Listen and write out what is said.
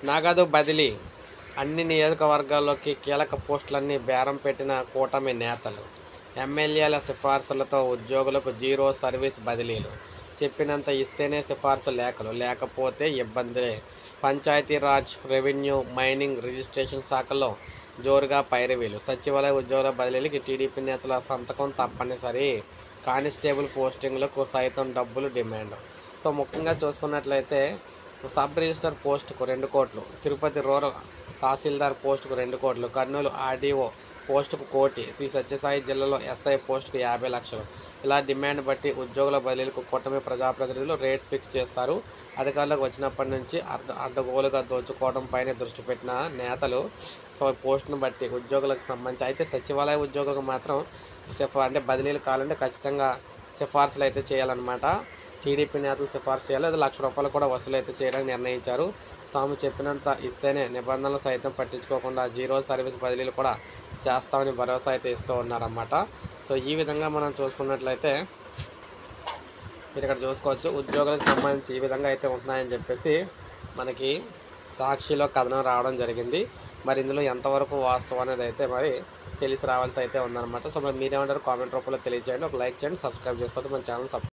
నగదు బదిలీ. అన్ని నియోజకవర్గాల్లోకి కీలక పోస్టులన్నీ బేరం పెట్టిన కూటమి నేతలు. ఎమ్మెల్యేల సిఫార్సులతో ఉద్యోగులకు జీరో సర్వీస్ బదిలీలు. చెప్పినంత ఇస్తేనే సిఫార్సు లేఖలు, లేకపోతే ఇబ్బందులే. పంచాయతీరాజ్, రెవెన్యూ, మైనింగ్, రిజిస్ట్రేషన్ శాఖల్లో జోరుగా పైరవీలు. సచివాలయ ఉద్యోగుల బదిలీలకి టీడీపీ నేతల సంతకం తప్పనిసరి. కానిస్టేబుల్ పోస్టింగ్లకు సైతం డబ్బులు డిమాండ్. సో ముఖ్యంగా చూసుకున్నట్లయితే సబ్ రిజిస్టర్ పోస్టుకు 2 కోట్లు, తిరుపతి రూరల్ తహసీల్దార్ పోస్టుకు 2 కోట్లు, కర్నూలు ఆర్డీఓ పోస్టుకు 1 కోటి, శ్రీ సత్యసాయి జిల్లాలో ఎస్ఐ పోస్టుకు 50 లక్షలు. ఇలా డిమాండ్ బట్టి ఉద్యోగుల బదిలీలకు కూటమి ప్రజాప్రతినిధులు రేట్స్ ఫిక్స్ చేస్తారు. అధికారులకు వచ్చినప్పటి నుంచి అడ్డగోలుగా దోచుకోవడం పైన దృష్టి పెట్టిన నేతలు సో పోస్టును బట్టి ఉద్యోగులకు సంబంధించి అయితే సచివాలయ ఉద్యోగులకు మాత్రం అంటే బదిలీలు కావాలంటే ఖచ్చితంగా సిఫార్సులు అయితే చేయాలన్నమాట. టీడీపీ నేతలు సిఫార్సు చేయాలి. అది ₹1,00,000 కూడా వసూలు అయితే చేయడానికి నిర్ణయించారు. తాము చెప్పినంత ఇస్తేనే నిబంధనలు సైతం పట్టించుకోకుండా జీరో సర్వీస్ బదిలీలు కూడా చేస్తామని భరోసా అయితే ఇస్తూ ఉన్నారన్నమాట. సో ఈ విధంగా మనం చూసుకున్నట్లయితే మీరు ఇక్కడ చూసుకోవచ్చు ఉద్యోగులకు సంబంధించి ఈ విధంగా అయితే ఉంటున్నాయని చెప్పేసి మనకి సాక్షిలో కథనం రావడం జరిగింది. మరి ఇందులో ఎంతవరకు వాస్తవం అనేది అయితే మరి తెలిసి రావాల్సి అయితే ఉందన్నమాట. సో మరి మీరేమంటారు కామెంట్ రూపంలో తెలియజేయండి. ఒక లైక్ చేయండి, సబ్స్క్రైబ్ చేసుకోవచ్చు మన ఛానల్.